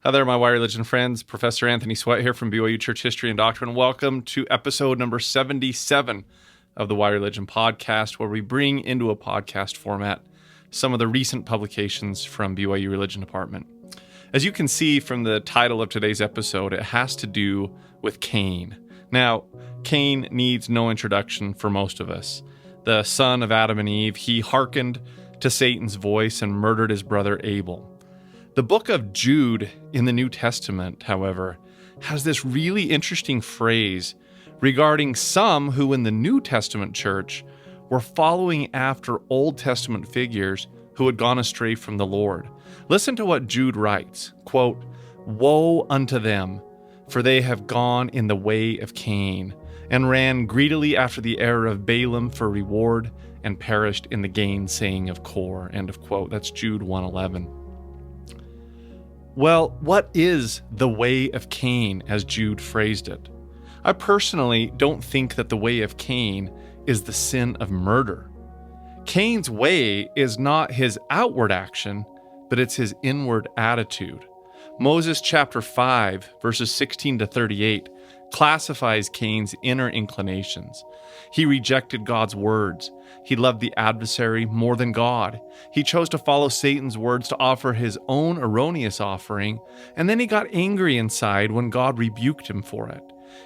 Hi there, my Why Religion friends. Professor Anthony Sweat here from BYU Church History and Doctrine. Welcome to episode number 77 of the Why Religion podcast, where we bring into a podcast format some of the recent publications from BYU Religion Department. As you can see from the title of today's episode, it has to do with Cain. Now, Cain needs no introduction for most of us. The son of Adam and Eve, he hearkened to Satan's voice and murdered his brother Abel. The book of Jude in the New Testament, however, has this really interesting phrase regarding some who in the New Testament church were following after Old Testament figures who had gone astray from the Lord. Listen to what Jude writes, quote, "Woe unto them, for they have gone in the way of Cain, and ran greedily after the error of Balaam for reward, and perished in the gainsaying of Kor." End of quote. That's Jude 1:11. Well, what is the way of Cain, as Jude phrased it? I personally don't think that the way of Cain is the sin of murder. Cain's way is not his outward action, but it's his inward attitude. Moses chapter 5, verses 16 to 38, classifies Cain's inner inclinations. He rejected God's words. He loved the adversary more than God. He chose to follow Satan's words to offer his own erroneous offering, and then he got angry inside when God rebuked him for it.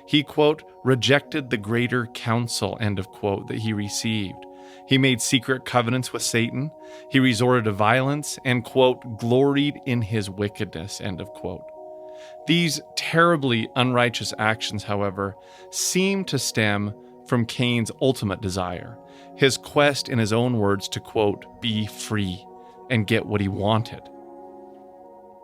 He, quote, rejected the greater counsel, end of quote, that he received. He made secret covenants with Satan. He resorted to violence and, quote, gloried in his wickedness, end of quote. These terribly unrighteous actions, however, seem to stem from Cain's ultimate desire, his quest, in his own words, to, quote, be free and get what he wanted.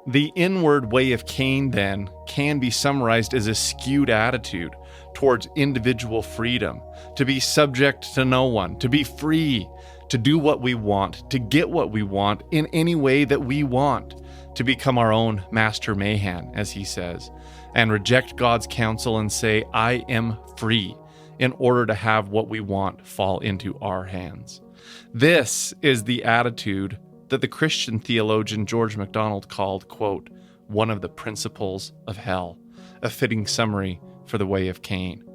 The inward way of Cain, then, can be summarized as a skewed attitude towards individual freedom, to be subject to no one, to be free, to do what we want, to get what we want in any way that we want, to become our own master Mahan, as he says, and reject God's counsel and say, I am free, in order to have what we want fall into our hands. This is the attitude that the Christian theologian George MacDonald called, quote, one of the principles of hell, a fitting summary for the way of Cain.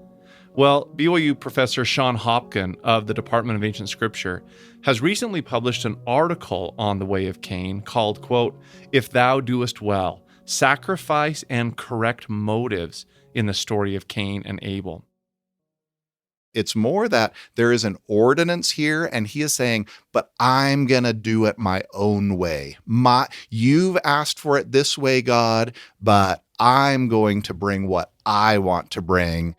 Well, BYU professor Shon Hopkin of the Department of Ancient Scripture has recently published an article on the way of Cain called, quote, If Thou Doest Well, Sacrifice and Correct Motives in the Story of Cain and Abel. It's more that there is an ordinance here, and he is saying, but I'm going to do it my own way. You've asked for it this way, God, but I'm going to bring what I want to bring.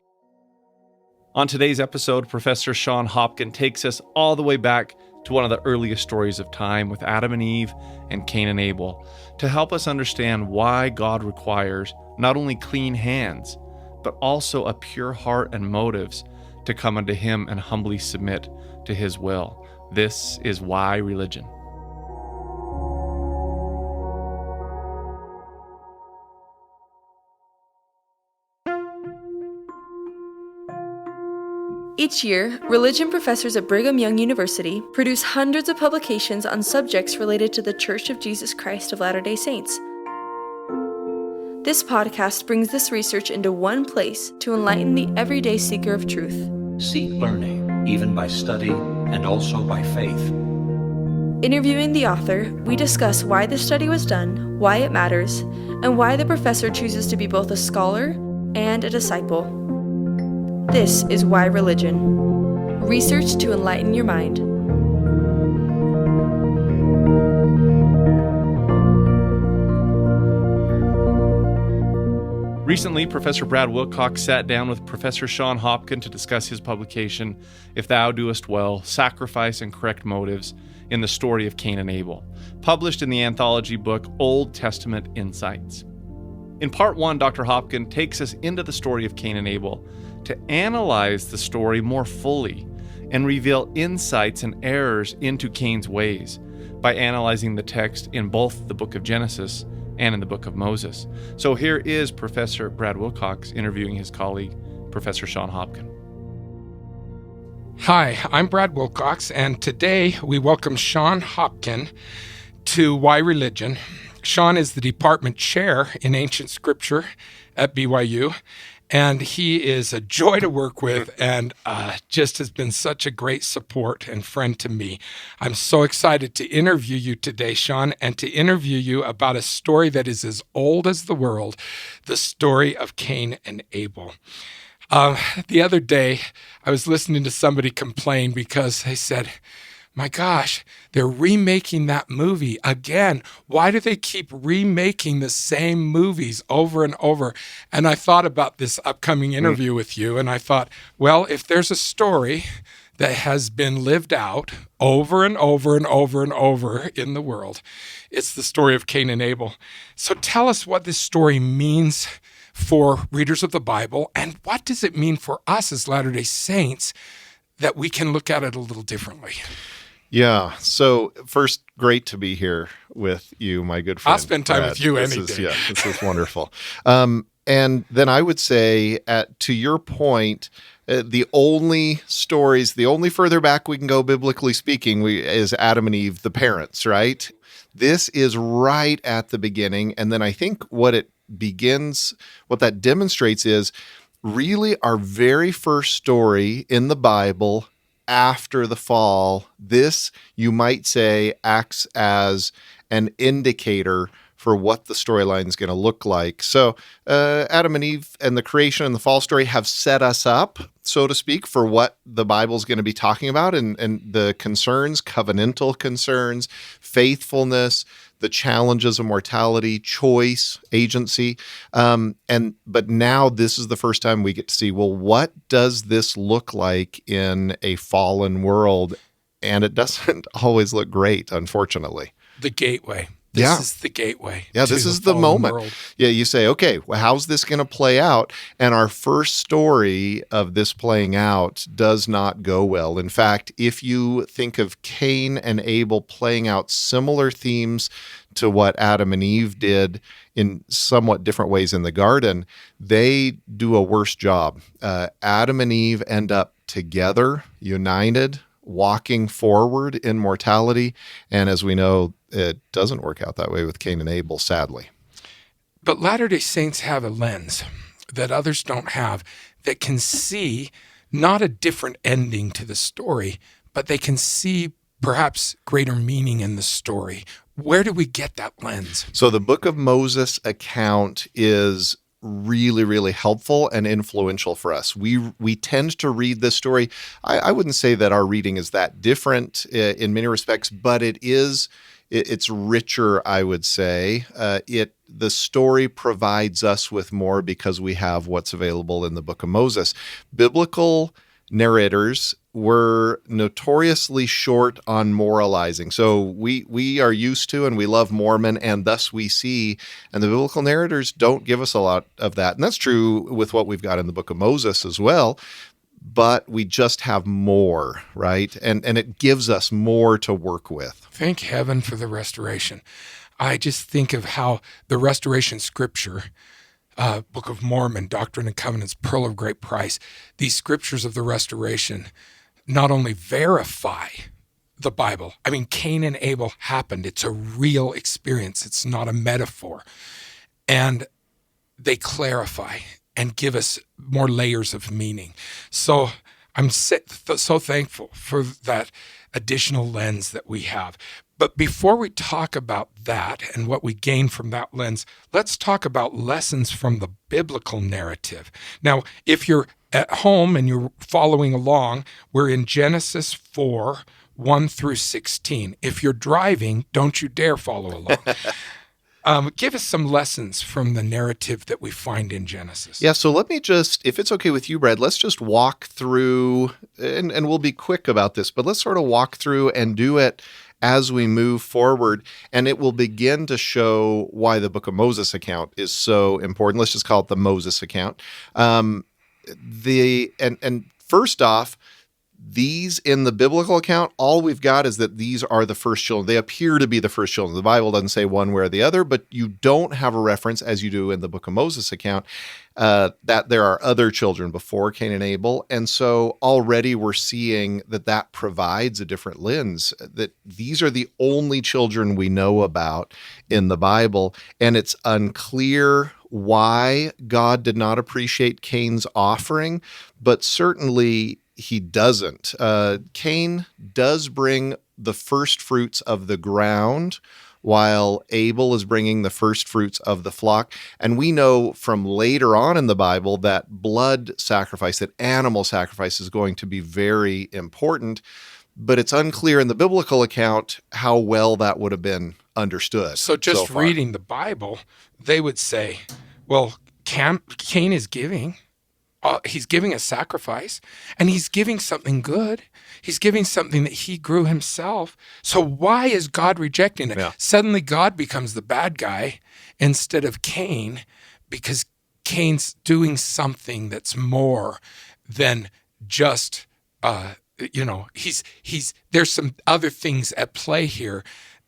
On today's episode, Professor Shon Hopkin takes us all the way back to one of the earliest stories of time with Adam and Eve and Cain and Abel to help us understand why God requires not only clean hands, but also a pure heart and motives to come unto him and humbly submit to his will. This is Why Religion. Each year, religion professors at Brigham Young University produce hundreds of publications on subjects related to the Church of Jesus Christ of Latter-day Saints. This podcast brings this research into one place to enlighten the everyday seeker of truth. Seek learning, even by study and also by faith. Interviewing the author, we discuss why the study was done, why it matters, and why the professor chooses to be both a scholar and a disciple. This is Why Religion. Research to enlighten your mind. Recently, Professor Brad Wilcox sat down with Professor Shon Hopkin to discuss his publication, If Thou Doest Well, Sacrifice and Correct Motives in the Story of Cain and Abel, published in the anthology book Old Testament Insights. In part one, Dr. Hopkin takes us into the story of Cain and Abel to analyze the story more fully and reveal insights and errors into Cain's ways by analyzing the text in both the book of Genesis and in the book of Moses. So here is Professor Brad Wilcox interviewing his colleague, Professor Shon Hopkin. Hi, I'm Brad Wilcox, and today we welcome Shon Hopkin to Why Religion. Shon is the department chair in ancient scripture at BYU, and he is a joy to work with and just has been such a great support and friend to me. I'm so excited to interview you today, Shon, and to interview you about a story that is as old as the world, the story of Cain and Abel. The other day, I was listening to somebody complain because they said, my gosh, they're remaking that movie again. Why do they keep remaking the same movies over and over? And I thought about this upcoming interview with you, and I thought, well, if there's a story that has been lived out over and over and over and over in the world, it's the story of Cain and Abel. So tell us what this story means for readers of the Bible, and what does it mean for us as Latter-day Saints that we can look at it a little differently? Yeah. So first, great to be here with you, my good friend. I'll spend time with you any day. Yeah, this is wonderful. And then I would say, to your point, the only stories, the only further back we can go, biblically speaking, is Adam and Eve, the parents, right? This is right at the beginning. And then I think what that demonstrates is really our very first story in the Bible after the fall. This, you might say, acts as an indicator for what the storyline is going to look like. So Adam and Eve and the creation and the fall story have set us up, so to speak, for what the Bible is going to be talking about, and the concerns, covenantal concerns, faithfulness, the challenges of mortality, choice, agency. But now this is the first time we get to see, well, what does this look like in a fallen world? And it doesn't always look great, unfortunately. The gateway. This is the gateway. Yeah, this is the moment. World. Yeah, you say, okay, well, how's this going to play out? And our first story of this playing out does not go well. In fact, if you think of Cain and Abel playing out similar themes to what Adam and Eve did in somewhat different ways in the garden, they do a worse job. Adam and Eve end up together, united, walking forward in mortality. And as we know, it doesn't work out that way with Cain and Abel, sadly. But Latter-day Saints have a lens that others don't have, that can see not a different ending to the story, but they can see perhaps greater meaning in the story. Where do we get that lens? So the Book of Moses account is really, really helpful and influential for us. We tend to read this story. I wouldn't say that our reading is that different in many respects, but it's richer, I would say. The story provides us with more because we have what's available in the Book of Moses. Biblical narrators were notoriously short on moralizing. So we are used to and we love Mormon, and thus we see, and the biblical narrators don't give us a lot of that. And that's true with what we've got in the Book of Moses as well. But we just have more, right? And it gives us more to work with. Thank heaven for the restoration. I just think of how the restoration scripture, Book of Mormon, Doctrine and Covenants, Pearl of Great Price, these scriptures of the restoration not only verify the Bible. I mean, Cain and Abel happened. It's a real experience. It's not a metaphor. And they clarify and give us more layers of meaning. So I'm so thankful for that additional lens that we have. But before we talk about that and what we gain from that lens, let's talk about lessons from the biblical narrative. Now, if you're at home and you're following along, we're in Genesis 4, 1 through 16. If you're driving, don't you dare follow along. Give us some lessons from the narrative that we find in Genesis. Yeah, so let me just, if it's okay with you, Brad, let's just walk through, and we'll be quick about this, but let's sort of walk through and do it as we move forward, and it will begin to show why the Book of Moses account is so important. Let's just call it the Moses account. And first off, these in the biblical account, all we've got is that these are the first children. They appear to be the first children. The Bible doesn't say one way or the other, but you don't have a reference, as you do in the Book of Moses account, that there are other children before Cain and Abel. And so already we're seeing that provides a different lens, that these are the only children we know about in the Bible. And it's unclear why God did not appreciate Cain's offering, but certainly he doesn't. Cain does bring the first fruits of the ground, while Abel is bringing the first fruits of the flock. And we know from later on in the Bible that blood sacrifice, that animal sacrifice, is going to be very important, but it's unclear in the biblical account how well that would have been understood. So just far. reading the Bible, they would say, well, Cain is giving. He's giving a sacrifice, and he's giving something good. He's giving something that he grew himself. So why is God rejecting it? Yeah. Suddenly God becomes the bad guy instead of Cain, because Cain's doing something that's more than just, there's some other things at play here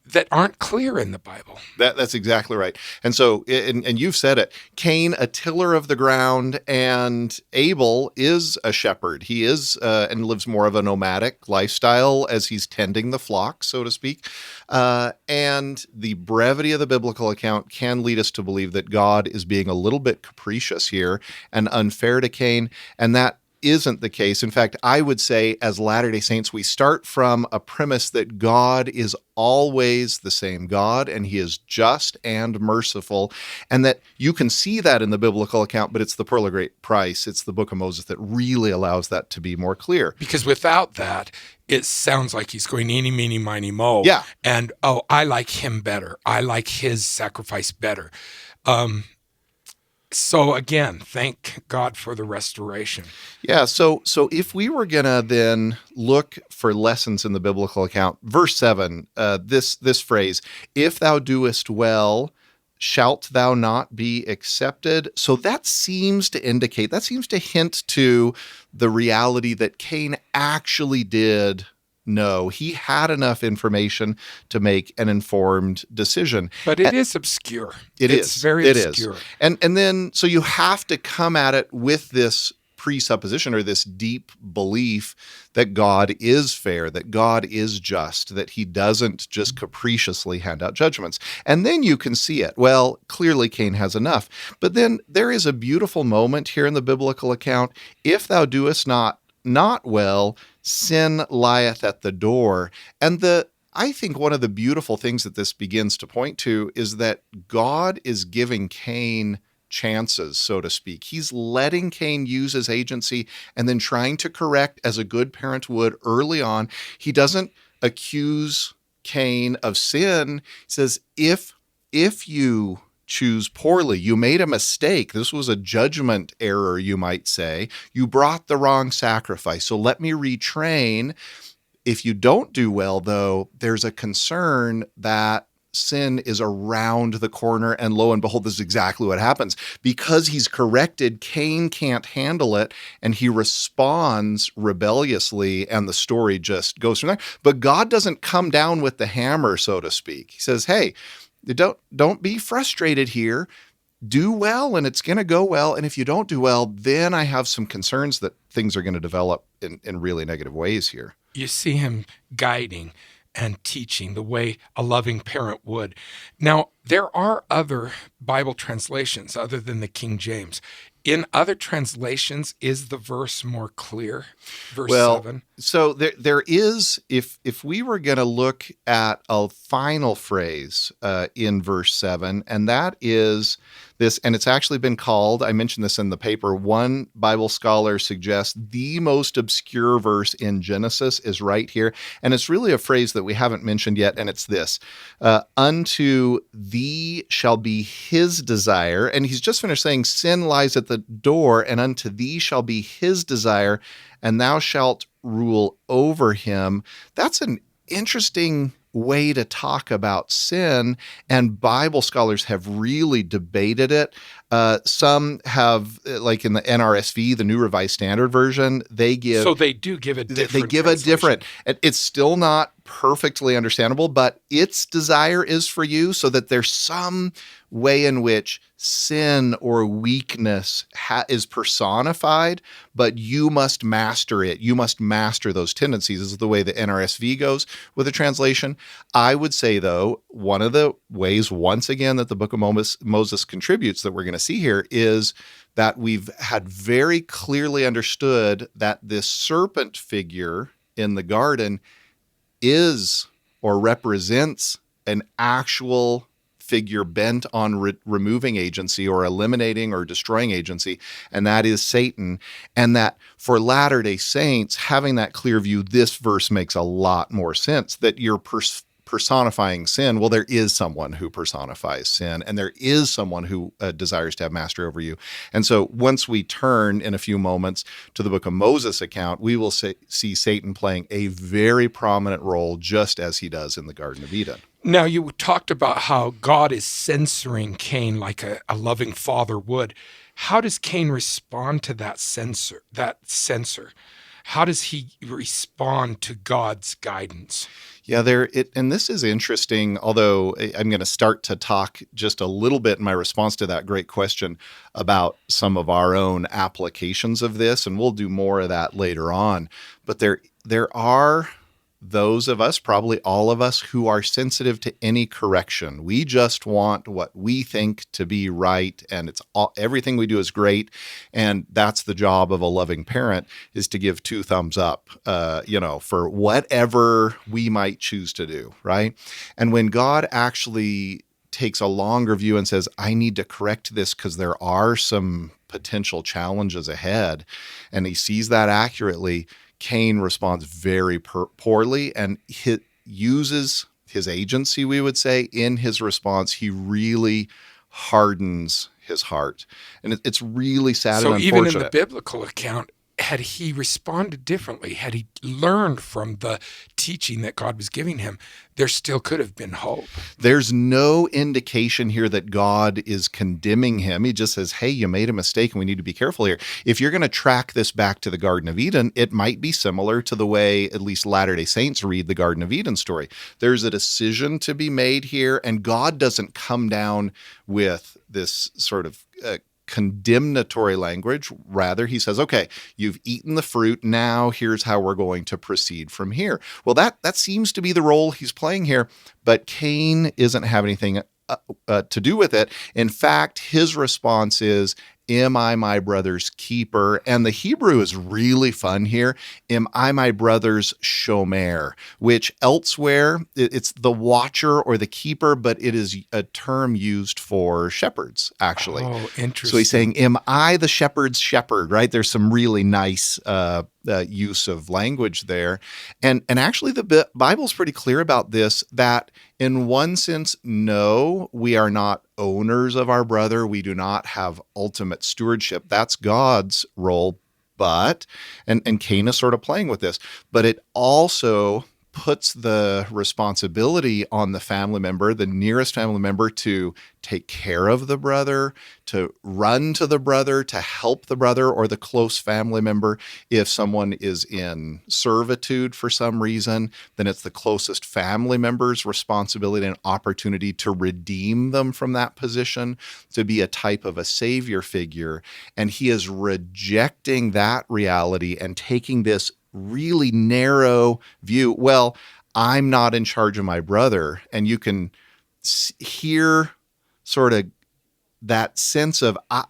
that aren't clear in the Bible. That's exactly right. And so, and you've said it, Cain, a tiller of the ground, and Abel is a shepherd. He is and lives more of a nomadic lifestyle as he's tending the flock, so to speak. And the brevity of the biblical account can lead us to believe that God is being a little bit capricious here and unfair to Cain, and that isn't the case. In fact, I would say as Latter-day Saints, we start from a premise that God is always the same God, and he is just and merciful, and that you can see that in the biblical account, but it's the pearl of great price. It's the Book of Moses that really allows that to be more clear. Because without that, it sounds like he's going eeny, meeny, miny, mo. Yeah. And, I like him better. I like his sacrifice better. So again, thank God for the restoration. Yeah, so if we were going to then look for lessons in the biblical account, verse 7, this phrase, if thou doest well, shalt thou not be accepted? So that seems to hint to the reality that Cain actually did know. He had enough information to make an informed decision. But it is obscure. It's very obscure. And then, so you have to come at it with this presupposition or this deep belief that God is fair, that God is just, that he doesn't just capriciously hand out judgments. And then you can see it. Well, clearly Cain has enough. But then there is a beautiful moment here in the biblical account. If thou doest not well, sin lieth at the door. And I think one of the beautiful things that this begins to point to is that God is giving Cain chances, so to speak. He's letting Cain use his agency and then trying to correct as a good parent would early on. He doesn't accuse Cain of sin. He says, if you choose poorly, you made a mistake. This was a judgment error, you might say. You brought the wrong sacrifice. So let me retrain. If you don't do well, though, there's a concern that sin is around the corner, and lo and behold, this is exactly what happens. Because he's corrected, Cain can't handle it, and he responds rebelliously, and the story just goes from there. But God doesn't come down with the hammer, so to speak. He says, hey, don't be frustrated here. Do well, and it's going to go well. And if you don't do well, then I have some concerns that things are going to develop in really negative ways here. You see him guiding and teaching the way a loving parent would. Now, there are other Bible translations other than the King James. In other translations, is the verse more clear? Verse 7? So there is, if we were going to look at a final phrase in verse 7, and that is this, and it's actually been called, I mentioned this in the paper, one Bible scholar suggests the most obscure verse in Genesis is right here, and it's really a phrase that we haven't mentioned yet, and it's this, unto thee shall be his desire, and he's just finished saying sin lies at the door, and unto thee shall be his desire, and thou shalt rule over him. That's an interesting way to talk about sin, and Bible scholars have really debated it. Some have, like in the NRSV, the New Revised Standard Version, they give... So they do give a different They give a different... It's still not perfectly understandable, but its desire is for you so that there's some way in which sin or weakness is personified, but you must master it. You must master those tendencies, is the way the NRSV goes with the translation. I would say, though, one of the ways, once again, that the Book of Moses contributes that we're going to see here is that we've had very clearly understood that this serpent figure in the garden is or represents an actual figure bent on removing agency or eliminating or destroying agency, and that is Satan. And that for Latter-day Saints, having that clear view, this verse makes a lot more sense, that you're personifying sin. Well, there is someone who personifies sin, and there is someone who desires to have mastery over you. And so once we turn in a few moments to the Book of Moses account, we will see Satan playing a very prominent role, just as he does in the Garden of Eden. Now, you talked about how God is censoring Cain like a loving father would. How does Cain respond to that censor? How does he respond to God's guidance? Yeah, and this is interesting, although I'm going to start to talk just a little bit in my response to that great question about some of our own applications of this, and we'll do more of that later on. But there are those of us, probably all of us, who are sensitive to any correction. We just want what we think to be right, and everything we do is great, and that's the job of a loving parent, is to give 2 thumbs up, for whatever we might choose to do, right? And when God actually takes a longer view and says, I need to correct this because there are some potential challenges ahead, and he sees that accurately, Cain responds very poorly, and he uses his agency, we would say, in his response. He really hardens his heart. And it's really sad and unfortunate. So even in the biblical account, had he responded differently, had he learned from the teaching that God was giving him, there still could have been hope. There's no indication here that God is condemning him. He just says, hey, you made a mistake and we need to be careful here. If you're going to track this back to the Garden of Eden, it might be similar to the way at least Latter-day Saints read the Garden of Eden story. There's a decision to be made here, and God doesn't come down with this sort of condemnatory language. Rather, he says, okay, you've eaten the fruit. Now here's how we're going to proceed from here. Well, that seems to be the role he's playing here, but Cain isn't having anything to do with it. In fact, his response is, am I my brother's keeper? And the Hebrew is really fun here. Am I my brother's shomer? Which elsewhere, it's the watcher or the keeper, but it is a term used for shepherds, actually. Oh, interesting. So he's saying, am I the shepherd's shepherd, right? There's some really nice use of language there. And actually, the Bible's pretty clear about this, that in one sense, no, we are not owners of our brother. We do not have ultimate stewardship. That's God's role. But, and Cain is sort of playing with this, but it also puts the responsibility on the family member, the nearest family member, to take care of the brother, to run to the brother, to help the brother or the close family member. If someone is in servitude for some reason, then it's the closest family member's responsibility and opportunity to redeem them from that position, to be a type of a savior figure. And he is rejecting that reality and taking this really narrow view. Well, I'm not in charge of my brother. And you can hear sort of that sense of, I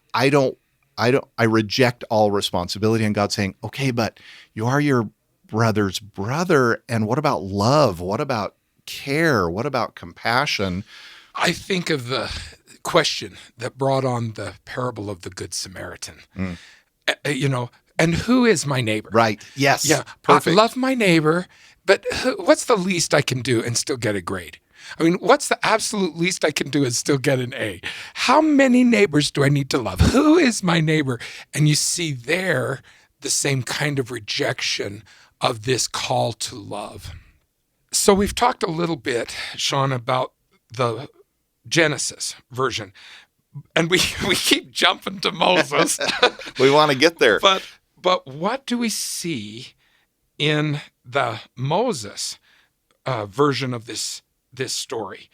reject all responsibility. And God saying, okay, but you are your brother's brother. And what about love? What about care? What about compassion? I think of the question that brought on the parable of the Good Samaritan. And who is my neighbor? Right. Yes. Yeah. Perfect. I love my neighbor, but what's the least I can do and still get a grade? I mean, what's the absolute least I can do and still get an A? How many neighbors do I need to love? Who is my neighbor? And you see there the same kind of rejection of this call to love. So we've talked a little bit, Sean, about the Genesis version, and we keep jumping to Moses. We want to get there. But what do we see in the Moses version of this story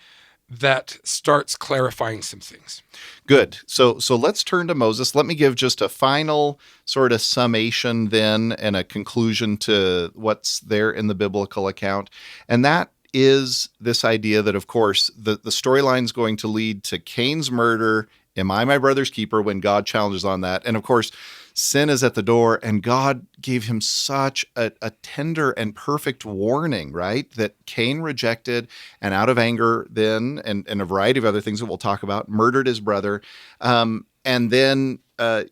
that starts clarifying some things? Good. So let's turn to Moses. Let me give just a final sort of summation then and a conclusion to what's there in the biblical account. And that is this idea that, of course, the storyline's going to lead to Cain's murder. Am I my brother's keeper? When God challenges on that. And of course, sin is at the door, and God gave him such a tender and perfect warning, right? That Cain rejected, and out of anger then, and a variety of other things that we'll talk about, murdered his brother. And then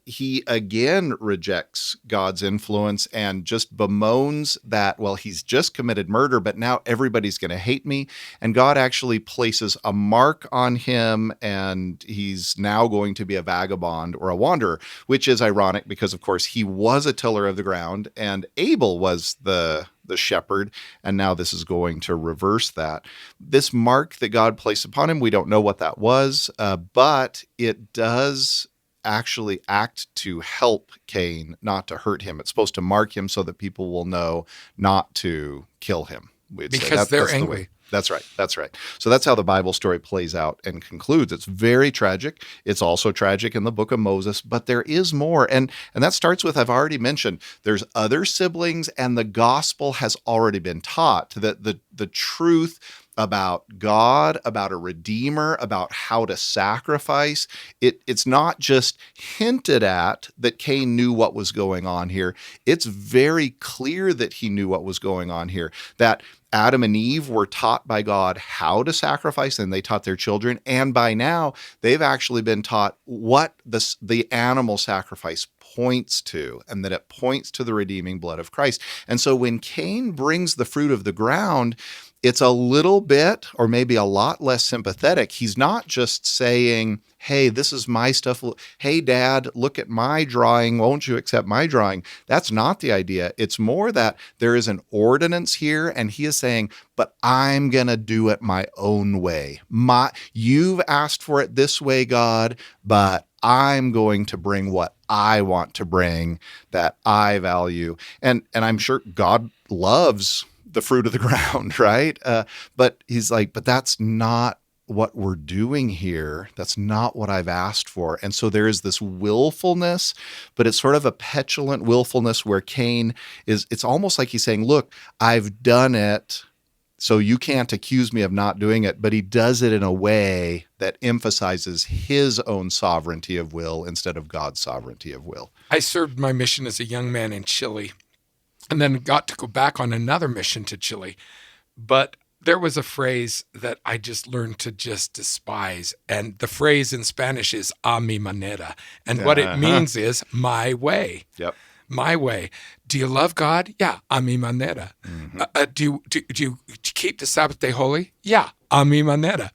he again rejects God's influence and just bemoans that, well, he's just committed murder, but now everybody's going to hate me. And God actually places a mark on him, and he's now going to be a vagabond or a wanderer, which is ironic because, of course, he was a tiller of the ground and Abel was the shepherd, and now this is going to reverse that. This mark that God placed upon him, we don't know what that was, but it does actually act to help Cain, not to hurt him. It's supposed to mark him so that people will know not to kill him. Because they're angry. That's right. That's right. So that's how the Bible story plays out and concludes. It's very tragic. It's also tragic in the book of Moses, but there is more. And that starts with, I've already mentioned, there's other siblings, and the gospel has already been taught that the truth about God, about a redeemer, about how to sacrifice. It's not just hinted at that Cain knew what was going on here. It's very clear that he knew what was going on here, that Adam and Eve were taught by God how to sacrifice, and they taught their children. And by now, they've actually been taught what the animal sacrifice points to, and that it points to the redeeming blood of Christ. And so when Cain brings the fruit of the ground, it's a little bit, or maybe a lot less sympathetic. He's not just saying, hey, this is my stuff. Hey, Dad, look at my drawing. Won't you accept my drawing? That's not the idea. It's more that there is an ordinance here, and he is saying, but I'm going to do it my own way. You've asked for it this way, God, but I'm going to bring what I want to bring, that I value. And I'm sure God loves the fruit of the ground, right? But he's like, but that's not what we're doing here. That's not what I've asked for. And so there is this willfulness, but it's sort of a petulant willfulness where Cain it's almost like he's saying, look, I've done it, so you can't accuse me of not doing it. But he does it in a way that emphasizes his own sovereignty of will instead of God's sovereignty of will. I served my mission as a young man in Chile, and then got to go back on another mission to Chile. But there was a phrase that I just learned to just despise. And the phrase in Spanish is a mi manera. And what it means is my way. Yep. My way. Do you love God? Yeah, a mi manera. Mm-hmm. Do you keep the Sabbath day holy? Yeah, a mi manera.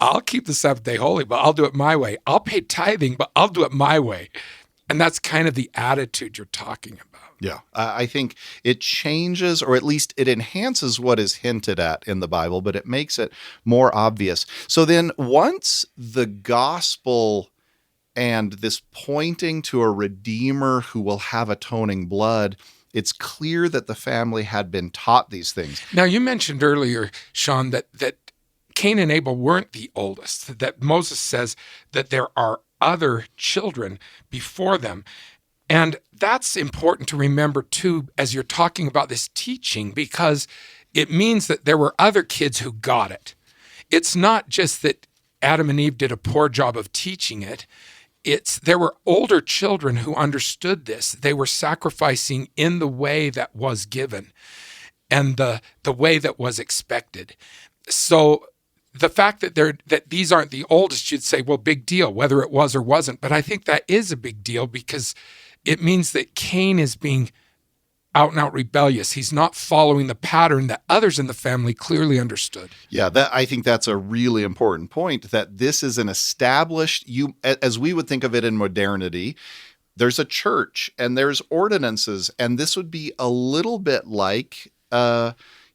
I'll keep the Sabbath day holy, but I'll do it my way. I'll pay tithing, but I'll do it my way. And that's kind of the attitude you're talking about. Yeah, I think it changes, or at least it enhances what is hinted at in the Bible, but it makes it more obvious. So then once the gospel and this pointing to a redeemer who will have atoning blood, it's clear that the family had been taught these things. Now, you mentioned earlier, Sean, that Cain and Abel weren't the oldest, that Moses says that there are other children before them. And that's important to remember, too, as you're talking about this teaching, because it means that there were other kids who got it. It's not just that Adam and Eve did a poor job of teaching it. There were older children who understood this. They were sacrificing in the way that was given and the way that was expected. So the fact that these aren't the oldest, you'd say, well, big deal, whether it was or wasn't. But I think that is a big deal because it means that Cain is being out and out rebellious. He's not following the pattern that others in the family clearly understood. Yeah, I think that's a really important point, that this is an established, as we would think of it in modernity, there's a church and there's ordinances, and this would be a little bit like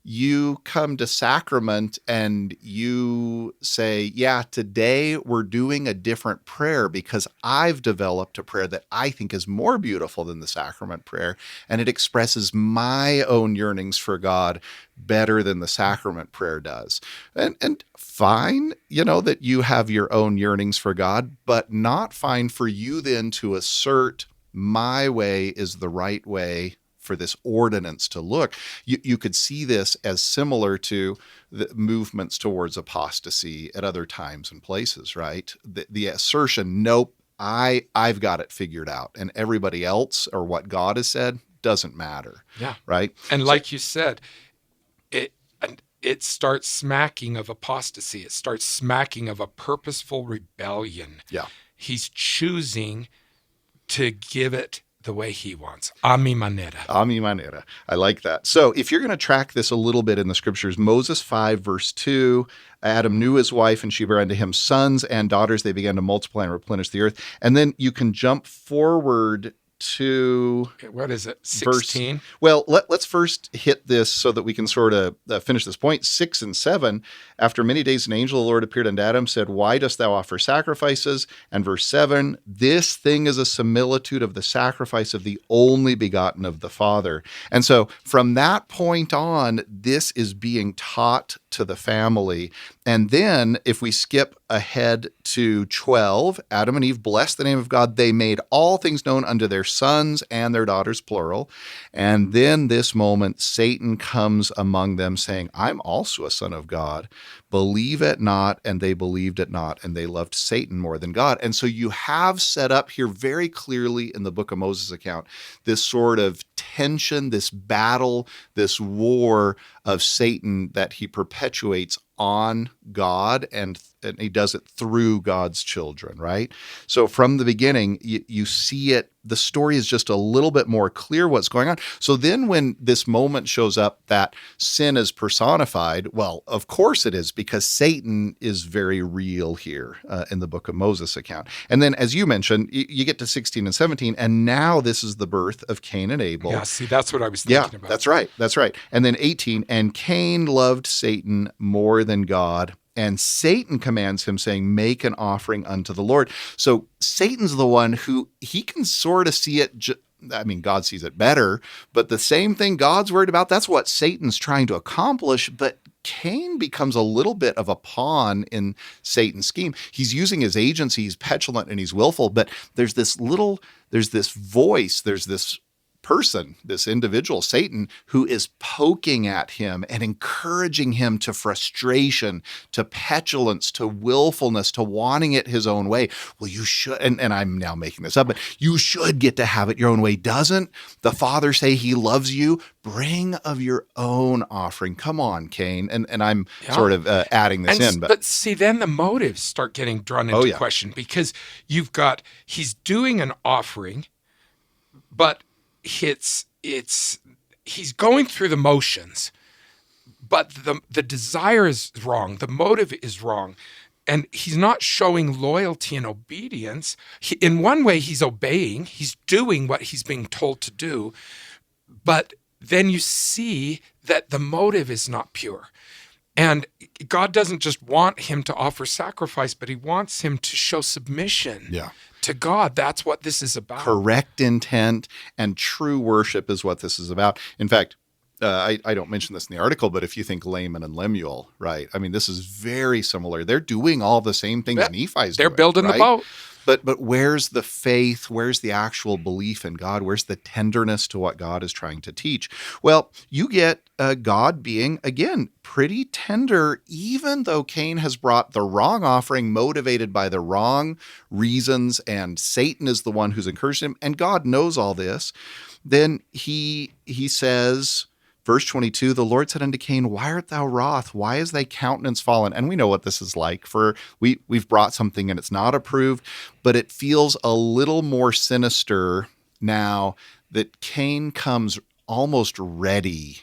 you come to sacrament and you say, yeah, today we're doing a different prayer because I've developed a prayer that I think is more beautiful than the sacrament prayer, and it expresses my own yearnings for God better than the sacrament prayer does. And fine, that you have your own yearnings for God, but not fine for you then to assert my way is the right way for this ordinance to look. You could see this as similar to the movements towards apostasy at other times and places, right? The assertion, nope, I've got it figured out, and everybody else or what God has said doesn't matter. Yeah. Right? And like you said, it starts smacking of apostasy. It starts smacking of a purposeful rebellion. Yeah. He's choosing to give it the way he wants. A mi manera. A mi manera. I like that. So if you're going to track this a little bit in the scriptures, Moses 5 verse 2, Adam knew his wife and she bare unto him sons and daughters. They began to multiply and replenish the earth. And then you can jump forward to what is it? 16? Well, let's first hit this so that we can sort of finish this point. 6 and 7, after many days an angel of the Lord appeared unto Adam, said, why dost thou offer sacrifices? And verse 7, this thing is a similitude of the sacrifice of the only begotten of the Father. And so from that point on, this is being taught to the family. And then if we skip ahead to 12, Adam and Eve blessed the name of God. They made all things known unto their sons and their daughters, plural. And then this moment, Satan comes among them saying, I'm also a son of God. Believe it not. And they believed it not. And they loved Satan more than God. And so you have set up here very clearly in the book of Moses account, this sort of tension, this battle, this war of Satan that he perpetuates on God, and he does it through God's children, right? So from the beginning, you see it, the story is just a little bit more clear what's going on. So then when this moment shows up that sin is personified, well, of course it is, because Satan is very real here in the book of Moses account. And then, as you mentioned, you get to 16 and 17, and now this is the birth of Cain and Abel. Yeah, see, that's what I was thinking about. That's right. That's right. And then 18, and Cain loved Satan more than God, and Satan commands him, saying, make an offering unto the Lord. So Satan's the one who, he can sort of see it. God sees it better, but the same thing God's worried about, that's what Satan's trying to accomplish. But Cain becomes a little bit of a pawn in Satan's scheme. He's using his agency, he's petulant and he's willful, but there's this voice, there's this person, this individual, Satan, who is poking at him and encouraging him to frustration, to petulance, to willfulness, to wanting it his own way. Well, you should, and I'm now making this up, but you should get to have it your own way. Doesn't the Father say he loves you? Bring of your own offering. Come on, Cain. And I'm sort of adding this in. But see, then the motives start getting drawn into question, because you've got, he's doing an offering, but he's going through the motions, but the desire is wrong. The motive is wrong. And he's not showing loyalty and obedience. In one way, he's obeying. He's doing what he's being told to do. But then you see that the motive is not pure. And God doesn't just want him to offer sacrifice, but he wants him to show submission to God. That's what this is about. Correct intent and true worship is what this is about. In fact, I don't mention this in the article, but if you think Laman and Lemuel, right? I mean, this is very similar. They're doing all the same things Nephi's doing. They're building the boat. But where's the faith? Where's the actual belief in God? Where's the tenderness to what God is trying to teach? Well, you get God being, again, pretty tender, even though Cain has brought the wrong offering motivated by the wrong reasons, and Satan is the one who's encouraged him, and God knows all this. Then he says, verse 22, the Lord said unto Cain, why art thou wroth? Why is thy countenance fallen? And we know what this is like. For we've brought something and it's not approved, but it feels a little more sinister now that Cain comes almost ready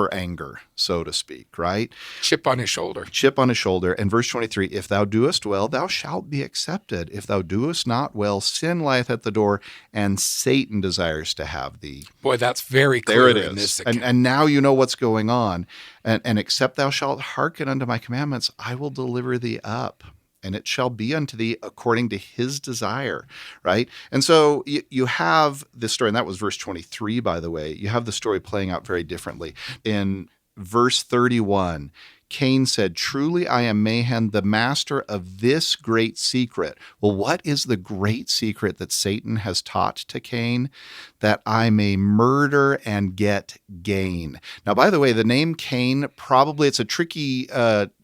for anger, so to speak, right? Chip on his shoulder. Chip on his shoulder. And verse 23, if thou doest well, thou shalt be accepted. If thou doest not well, sin lieth at the door, and Satan desires to have thee. Boy, that's very clear There it in is. this account. And now you know what's going on. And except thou shalt hearken unto my commandments, I will deliver thee up. And it shall be unto thee according to his desire, right? And so you have this story, and that was verse 23, by the way. You have the story playing out very differently. In verse 31, Cain said, truly I am Mahan, the master of this great secret. Well, what is the great secret that Satan has taught to Cain? That I may murder and get gain. Now, by the way, the name Cain, probably it's a tricky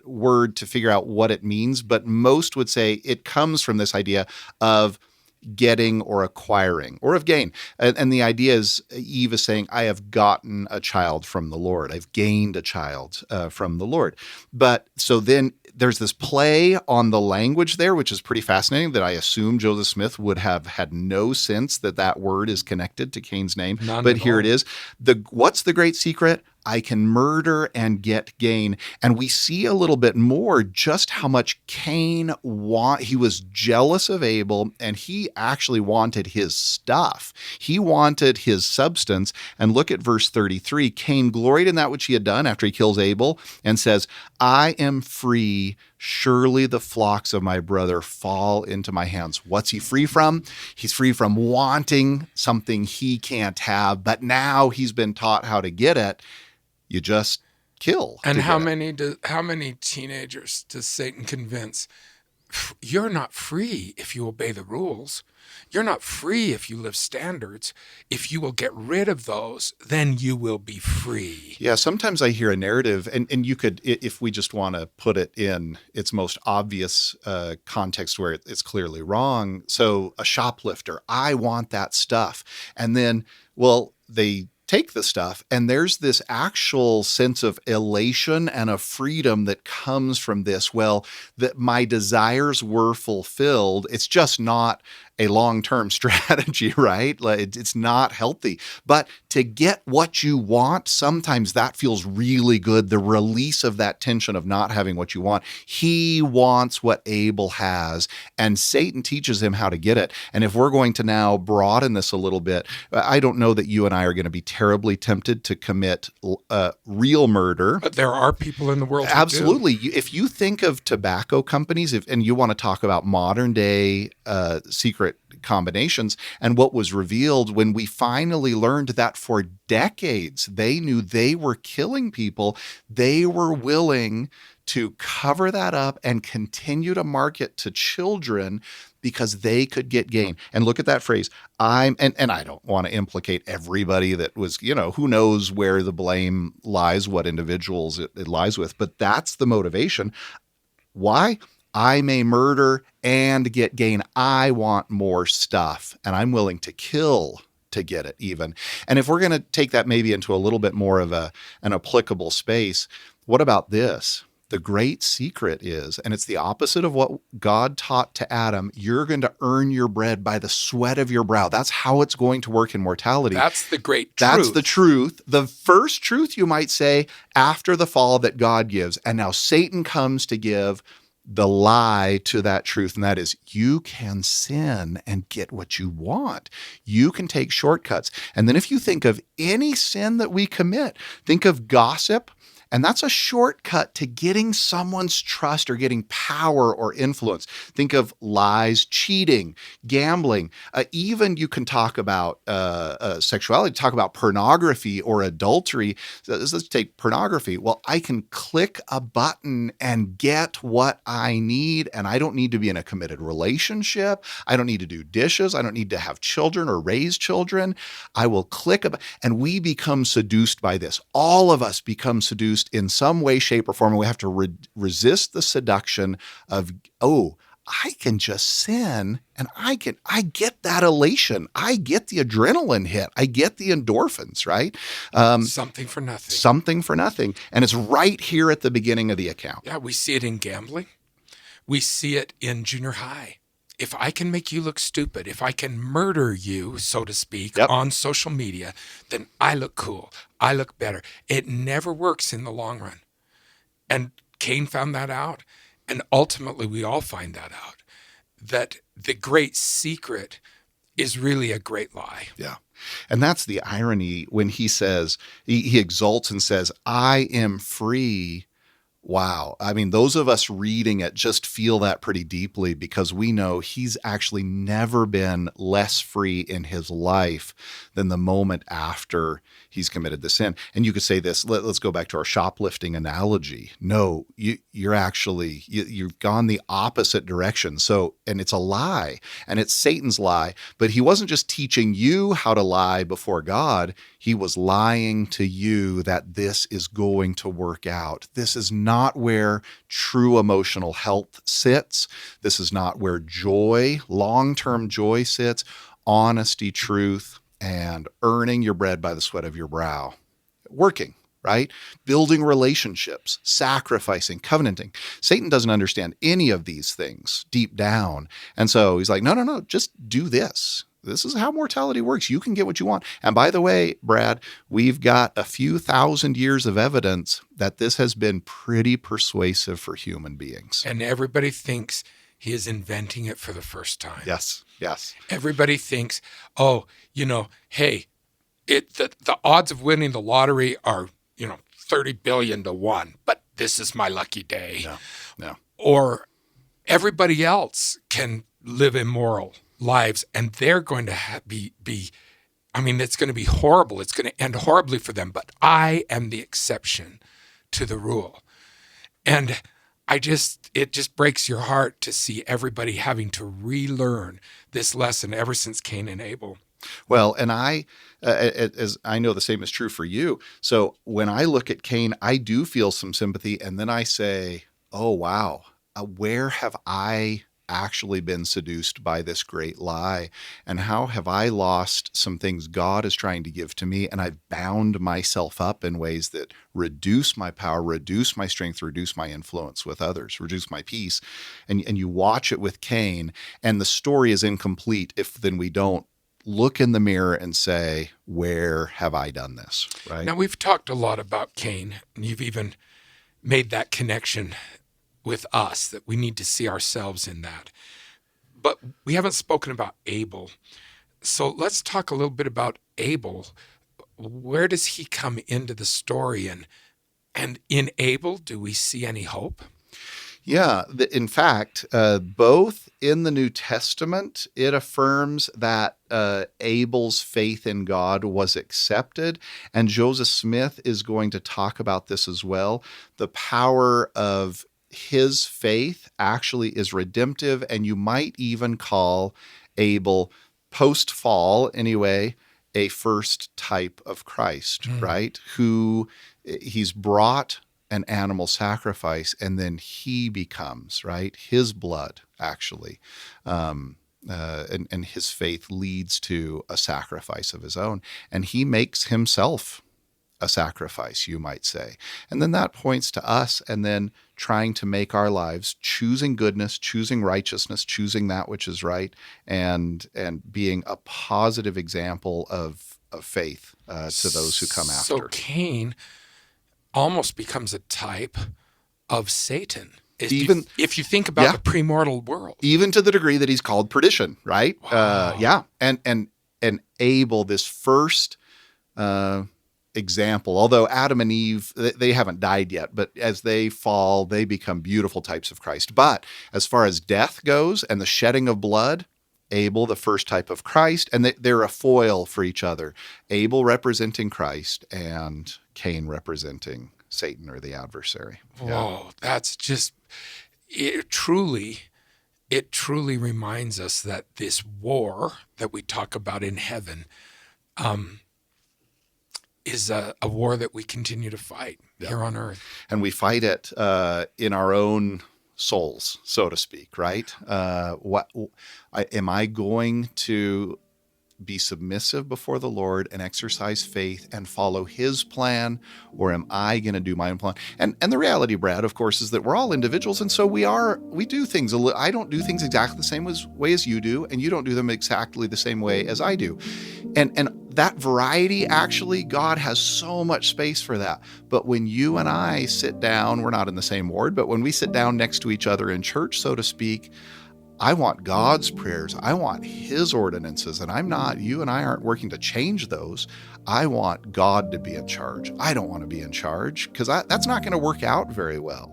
word to figure out what it means, but most would say it comes from this idea of getting or acquiring or of gain. And the idea is Eve is saying, I have gotten a child from the Lord. I've gained a child from the Lord. But so then there's this play on the language there, which is pretty fascinating, that I assume Joseph Smith would have had no sense that that word is connected to Cain's name. None but at here all. it is. What's the great secret? I can murder and get gain. And we see a little bit more just how much Cain he was jealous of Abel, and he actually wanted his stuff. He wanted his substance. And look at verse 33. Cain gloried in that which he had done after he kills Abel and says, I am free. Surely the flocks of my brother fall into my hands. What's he free from? He's free from wanting something he can't have, but now he's been taught how to get it. You just kill. And how many teenagers does Satan convince? You're not free if you obey the rules. You're not free if you live standards. If you will get rid of those, then you will be free. Yeah, sometimes I hear a narrative, and you could, if we just want to put it in its most obvious context where it's clearly wrong. So a shoplifter, I want that stuff. And then, well, they take the stuff, and there's this actual sense of elation and of freedom that comes from this. Well, that my desires were fulfilled. It's just not a long-term strategy, right? Like, it's not healthy. But to get what you want, sometimes that feels really good. The release of that tension of not having what you want. He wants what Abel has, and Satan teaches him how to get it. And if we're going to now broaden this a little bit, I don't know that you and I are going to be terribly tempted to commit real murder. But there are people in the world who do. Absolutely. If you think of tobacco companies, and you want to talk about modern day secret combinations, and what was revealed when we finally learned that for decades they knew they were killing people, they were willing to cover that up and continue to market to children because they could get gain. And look at that phrase. And I don't want to implicate everybody that was, who knows where the blame lies, what individuals it lies with, but that's the motivation. Why? I may murder and get gain. I want more stuff, and I'm willing to kill to get it even. And if we're going to take that maybe into a little bit more of an applicable space, what about this? The great secret is, and it's the opposite of what God taught to Adam, you're going to earn your bread by the sweat of your brow. That's how it's going to work in mortality. That's the great truth. That's the truth. The first truth, you might say, after the fall that God gives. And now Satan comes to give the lie to that truth, and that is you can sin and get what you want. You can take shortcuts. And then if you think of any sin that we commit, think of gossip, and that's a shortcut to getting someone's trust or getting power or influence. Think of lies, cheating, gambling. Even you can talk about sexuality, talk about pornography or adultery. So let's take pornography. Well, I can click a button and get what I need, and I don't need to be in a committed relationship. I don't need to do dishes. I don't need to have children or raise children. I will click a button, and we become seduced by this. All of us become seduced in some way, shape, or form, and we have to resist the seduction of, I can just sin, and I get that elation. I get the adrenaline hit. I get the endorphins, right? Something for nothing. Something for nothing. And it's right here at the beginning of the account. Yeah, we see it in gambling. We see it in junior high. if I can make you look stupid, if I can murder you, so to speak, Yep. on social media, then I look cool. I look better. It never works in the long run. And Cain found that out. And ultimately, we all find that out, that the great secret is really a great lie. Yeah. And that's the irony when he says, he exults and says, I am free. Wow. I mean, those of us reading it just feel that pretty deeply because we know he's actually never been less free in his life than the moment after he's committed the sin. And you could say this, let's go back to our shoplifting analogy. No, you're actually, you've gone the opposite direction. So, and it's a lie and it's Satan's lie, but he wasn't just teaching you how to lie before God. He was lying to you that this is going to work out. This is not where true emotional health sits. This is not where joy, long-term joy sits, honesty, truth, and earning your bread by the sweat of your brow. Working, right? Building relationships, sacrificing, covenanting. Satan doesn't understand any of these things deep down. And so he's like, no, just do this. This is how mortality works. You can get what you want. And by the way, Brad, we've got a few thousand years of evidence that this has been pretty persuasive for human beings. And everybody thinks he is inventing it for the first time. Yes. Everybody thinks, hey, the odds of winning the lottery are, 30 billion to 1, but this is my lucky day. No. Or everybody else can live immoral lives and they're going to be it's going to be horrible. It's going to end horribly for them, but I am the exception to the rule. And it just breaks your heart to see everybody having to relearn this lesson ever since Cain and Abel. Well, and as I know the same is true for you. So when I look at Cain, I do feel some sympathy. And then I say, oh, wow, where have I actually been seduced by this great lie? And how have I lost some things God is trying to give to me? And I've bound myself up in ways that reduce my power, reduce my strength, reduce my influence with others, reduce my peace. And you watch it with Cain, and the story is incomplete if then we don't look in the mirror and say, where have I done this? Right? Now, we've talked a lot about Cain, and you've even made that connection with us, that we need to see ourselves in that. But we haven't spoken about Abel. So let's talk a little bit about Abel. Where does he come into the story? And in Abel, do we see any hope? Yeah. In fact, both in the New Testament, it affirms that Abel's faith in God was accepted. And Joseph Smith is going to talk about this as well. The power of his faith actually is redemptive, and you might even call Abel, post-fall anyway, a first type of Christ, right? Who he's brought an animal sacrifice, and then he becomes, right? His blood actually, and his faith leads to a sacrifice of his own, and he makes himself a sacrifice, you might say. And then that points to us, and then trying to make our lives, choosing goodness, choosing righteousness, choosing that which is right, and being a positive example of faith to those who come after. So Cain almost becomes a type of Satan. If you think about the premortal world. Even to the degree that he's called perdition, right? Wow. And Abel, this first example, although Adam and Eve, they haven't died yet, but as they fall, they become beautiful types of Christ. But as far as death goes and the shedding of blood, Abel, the first type of Christ, and they're a foil for each other. Abel representing Christ and Cain representing Satan or the adversary. Whoa, that's just, it truly reminds us that this war that we talk about in heaven, is a war that we continue to fight here on earth. And we fight it in our own souls, so to speak, right? Am I going to be submissive before the Lord and exercise faith and follow his plan, or am I going to do my own plan? And the reality, Brad, of course, is that we're all individuals, and so we do things I don't do things exactly the same way as you do, and you don't do them exactly the same way as I do. And that variety, actually, God has so much space for that. But when you and I sit down, we're not in the same ward, but when we sit down next to each other in church, so to speak, I want God's prayers. I want his ordinances, and you and I aren't working to change those. I want God to be in charge. I don't want to be in charge, because that's not going to work out very well.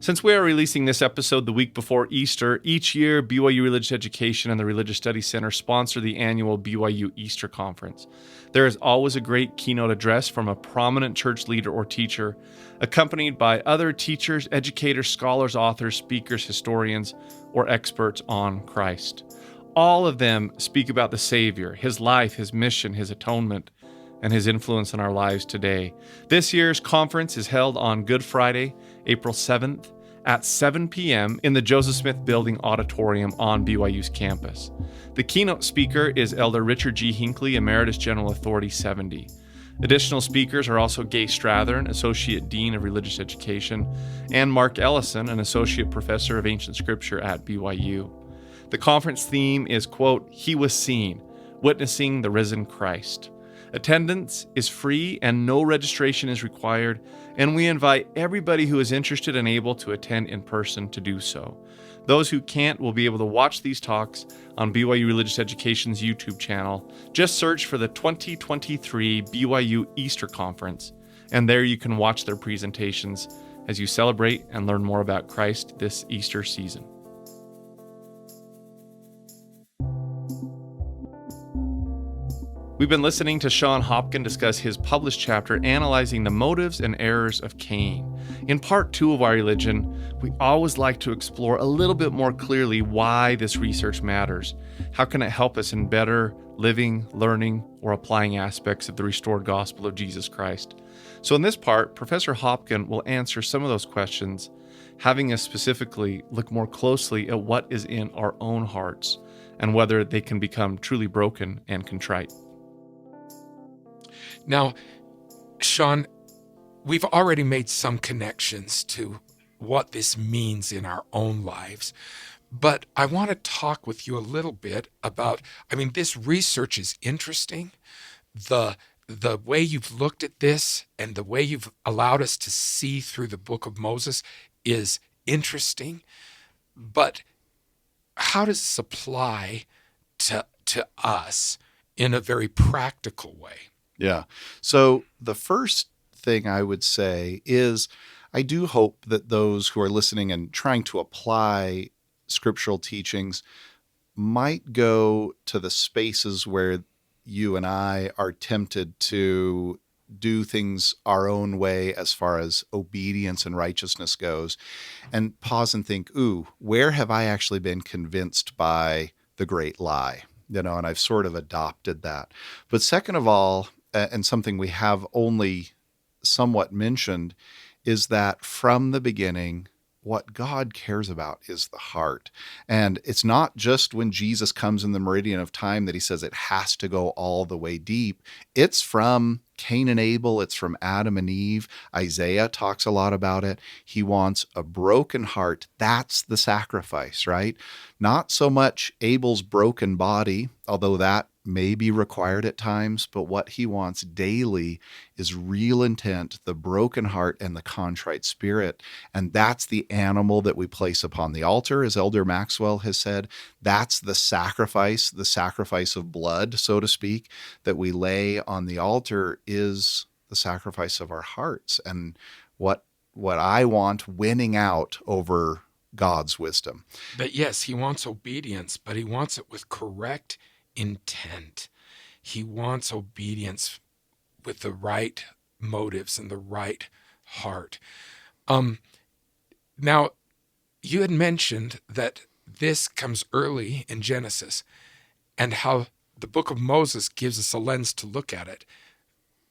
Since we are releasing this episode the week before Easter, each year BYU Religious Education and the Religious Studies Center sponsor the annual BYU Easter Conference. There is always a great keynote address from a prominent church leader or teacher, accompanied by other teachers, educators, scholars, authors, speakers, historians, or experts on Christ. All of them speak about the Savior, his life, his mission, his atonement, and his influence in our lives today. This year's conference is held on Good Friday, April 7th, at 7 p.m. in the Joseph Smith Building Auditorium on BYU's campus. The keynote speaker is Elder Richard G. Hinckley, Emeritus General Authority 70. Additional speakers are also Gay Strathern, Associate Dean of Religious Education, and Mark Ellison, an Associate Professor of Ancient Scripture at BYU. The conference theme is, quote, "He was seen, witnessing the risen Christ." Attendance is free and no registration is required, and we invite everybody who is interested and able to attend in person to do so. Those who can't will be able to watch these talks on BYU Religious Education's YouTube channel. Just search for the 2023 BYU Easter Conference, and there you can watch their presentations as you celebrate and learn more about Christ this Easter season. We've been listening to Shon Hopkin discuss his published chapter analyzing the motives and errors of Cain. In part 2 of our religion, we always like to explore a little bit more clearly why this research matters. How can it help us in better living, learning, or applying aspects of the restored gospel of Jesus Christ? So in this part, Professor Hopkin will answer some of those questions, having us specifically look more closely at what is in our own hearts and whether they can become truly broken and contrite. Now, Shon, we've already made some connections to what this means in our own lives, but I want to talk with you a little bit about, this research is interesting. The way you've looked at this and the way you've allowed us to see through the book of Moses is interesting, but how does this apply to us in a very practical way? Yeah. So the first thing I would say is I do hope that those who are listening and trying to apply scriptural teachings might go to the spaces where you and I are tempted to do things our own way as far as obedience and righteousness goes, and pause and think, where have I actually been convinced by the great lie? And I've sort of adopted that. But second of all, and something we have only somewhat mentioned, is that from the beginning, what God cares about is the heart. And it's not just when Jesus comes in the meridian of time that he says it has to go all the way deep. It's from Cain and Abel. It's from Adam and Eve. Isaiah talks a lot about it. He wants a broken heart. That's the sacrifice, right? Not so much Abel's broken body, although that may be required at times, but what he wants daily is real intent, the broken heart and the contrite spirit. And that's the animal that we place upon the altar, as Elder Maxwell has said. That's the sacrifice of blood, so to speak, that we lay on the altar is the sacrifice of our hearts. And what I want winning out over God's wisdom. But yes, he wants obedience, but he wants it with correct intent. He wants obedience with the right motives and the right heart. Now, you had mentioned that this comes early in Genesis and how the book of Moses gives us a lens to look at it.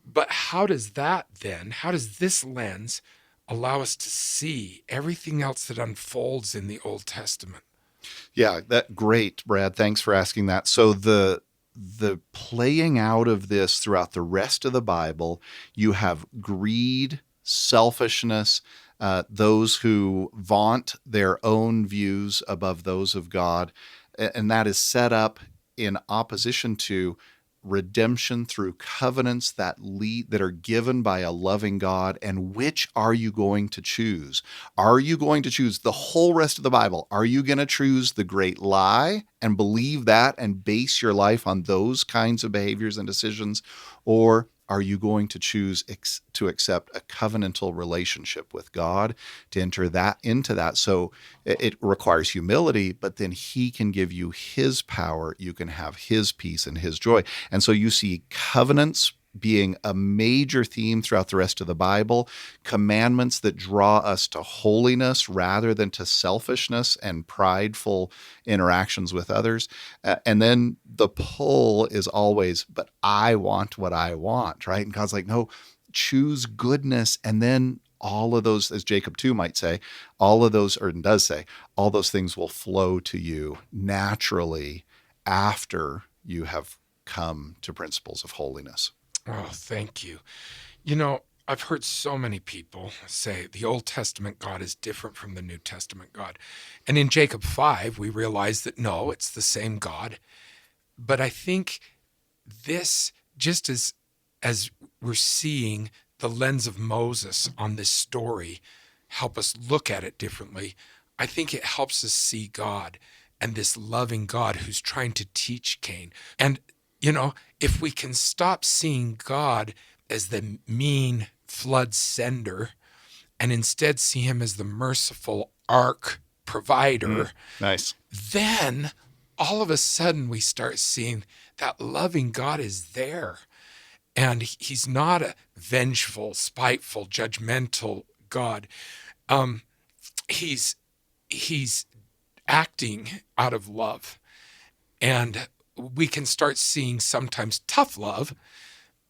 But how does this lens allow us to see everything else that unfolds in the Old Testament. Yeah, that great, Brad. Thanks for asking that. So the playing out of this throughout the rest of the Bible, you have greed, selfishness, those who vaunt their own views above those of God, and that is set up in opposition to redemption through covenants that are given by a loving God. And which are you going to choose? Are you going to choose the whole rest of the Bible? Are you going to choose the great lie and believe that and base your life on those kinds of behaviors and decisions? Or are you going to choose to accept a covenantal relationship with God, to enter into that? So it requires humility, but then He can give you His power. You can have His peace and His joy. And so you see covenants being a major theme throughout the rest of the Bible, commandments that draw us to holiness rather than to selfishness and prideful interactions with others. And then the pull is always, but I want what I want, right? And God's like, no, choose goodness. And then all of those, as Jacob too might say, all of those, or does say, all those things will flow to you naturally after you have come to principles of holiness. Oh, thank you. I've heard so many people say the Old Testament God is different from the New Testament God. And in Jacob 5, we realize that no, it's the same God. But I think this, just as we're seeing the lens of Moses on this story help us look at it differently, I think it helps us see God and this loving God who's trying to teach Cain. And if we can stop seeing God as the mean flood sender and instead see Him as the merciful ark provider, Nice. Then all of a sudden we start seeing that loving God is there. And He's not a vengeful, spiteful, judgmental God. He's acting out of love. And we can start seeing sometimes tough love,